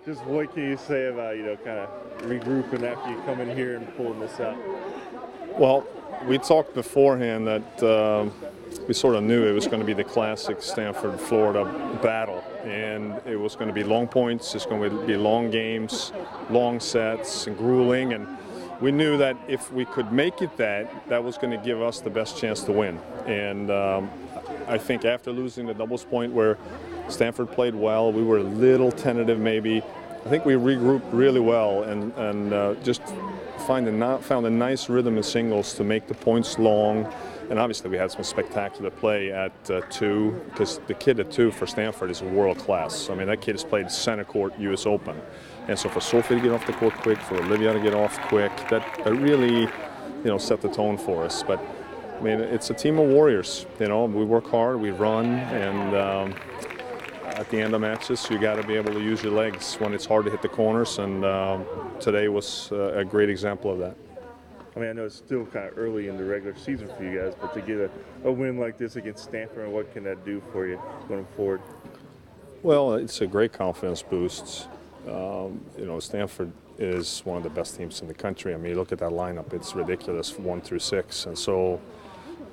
Just what can you say about, kind of regrouping after you come in here and pulling this out? Well, we talked beforehand that we sort of knew it was going to be the classic Stanford, Florida battle, and it was going to be long points, it's going to be long games, long sets, and grueling, and we knew that if we could make it that was going to give us the best chance to win. And I think after losing the doubles point where Stanford played well, we were a little tentative maybe. I think we regrouped really well and just found a nice rhythm in singles to make the points long. And obviously we had some spectacular play at 2, because the kid at 2 for Stanford is world class. I mean, that kid has played center court US Open. And so for Sophie to get off the court quick, for Olivia to get off quick, that really, set the tone for us. But I mean, it's a team of warriors. We work hard, we run, and at the end of matches, you got to be able to use your legs when it's hard to hit the corners. And today was a great example of that. I mean, I know it's still kind of early in the regular season for you guys, but to get a win like this against Stanford, what can that do for you going forward? Well, it's a great confidence boost. Stanford is one of the best teams in the country. I mean, you look at that lineup, it's ridiculous, 1 through 6. And so,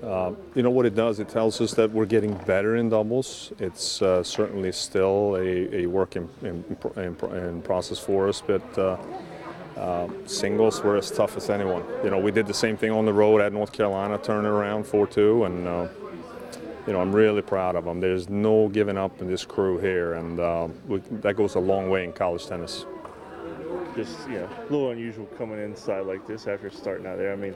what it does, it tells us that we're getting better in doubles. It's certainly still a work in process for us, but singles were as tough as anyone. We did the same thing on the road at North Carolina, turning around 4-2, and I'm really proud of them. There's no giving up in this crew here, and that goes a long way in college tennis. Just, a little unusual coming inside like this after starting out there. I mean,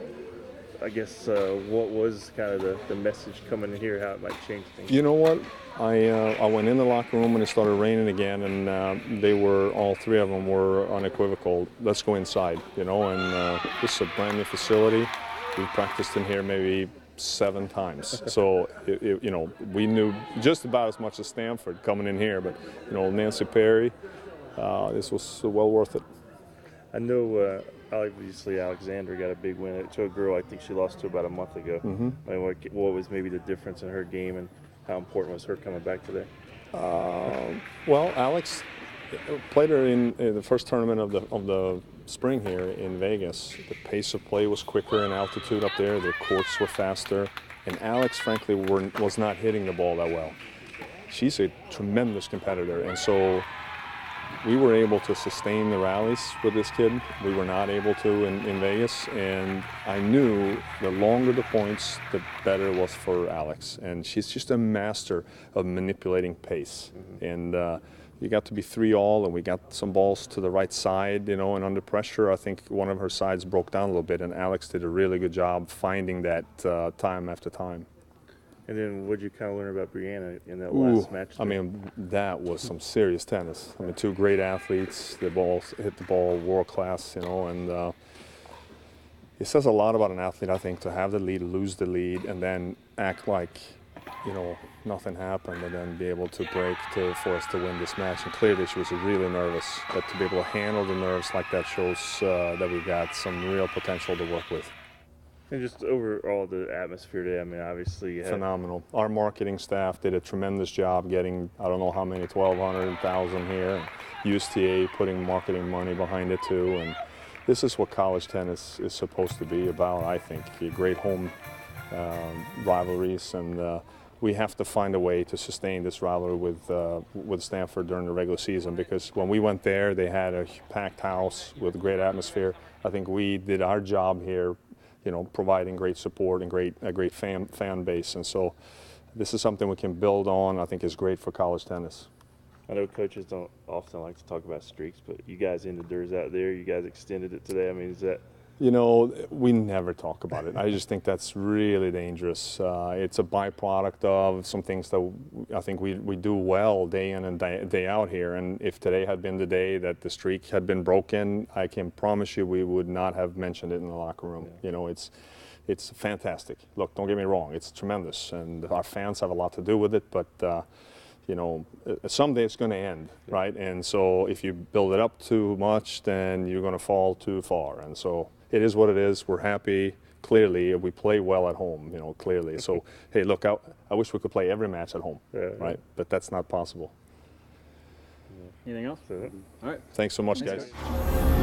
I guess what was kind of the message coming in here, how it might change things? You know what? I went in the locker room when it started raining again, and all 3 of them were unequivocal. Let's go inside, and this is a brand new facility. We practiced in here maybe 7 times. So, we knew just about as much as Stanford coming in here, but, Nancy Perry, this was well worth it. I know obviously Alexandra got a big win to a girl I think she lost to about a month ago. Mm-hmm. I mean, what was maybe the difference in her game, and how important was her coming back today? Well, Alex played her in the first tournament of the spring here in Vegas. The pace of play was quicker in altitude up there. The courts were faster, and Alex, frankly, was not hitting the ball that well. She's a tremendous competitor, and so we were able to sustain the rallies with this kid. We were not able to in Vegas, and I knew the longer the points, the better it was for Alex. And she's just a master of manipulating pace. Mm-hmm. And you got to be 3-all, and we got some balls to the right side, and under pressure, I think one of her sides broke down a little bit, and Alex did a really good job finding that time after time. And then what did you kind of learn about Brianna in that last match? I mean, that was some serious tennis. I mean, 2 great athletes. They both hit the ball world class, and it says a lot about an athlete, I think, to have the lead, lose the lead, and then act like, nothing happened, and then be able to break for us to win this match. And clearly she was really nervous, but to be able to handle the nerves like that shows that we got some real potential to work with. And just overall, the atmosphere today, I mean, obviously phenomenal. Our marketing staff did a tremendous job getting, I don't know how many, 1,200, 1,000 here. USTA putting marketing money behind it too. And this is what college tennis is supposed to be about, I think. Great home rivalries, and we have to find a way to sustain this rivalry with Stanford during the regular season, because when we went there, they had a packed house with a great atmosphere. I think we did our job here, providing great support and a great fan base. And so this is something we can build on. I think is great for college tennis. I know coaches don't often like to talk about streaks, but you guys ended theirs out there. You guys extended it today. I mean, is that? We never talk about it. I just think that's really dangerous. It's a byproduct of some things that I think we do well day in and day out here. And if today had been the day that the streak had been broken, I can promise you we would not have mentioned it in the locker room. Yeah. It's fantastic. Look, don't get me wrong, it's tremendous, and our fans have a lot to do with it, but someday it's going to end, right? And so if you build it up too much, then you're going to fall too far. And so it is what it is. We're happy. Clearly, we play well at home, clearly. So, hey, look, I wish we could play every match at home, right? But that's not possible. Yeah. Anything else? So, All right. Thanks so much, Thanks, guys.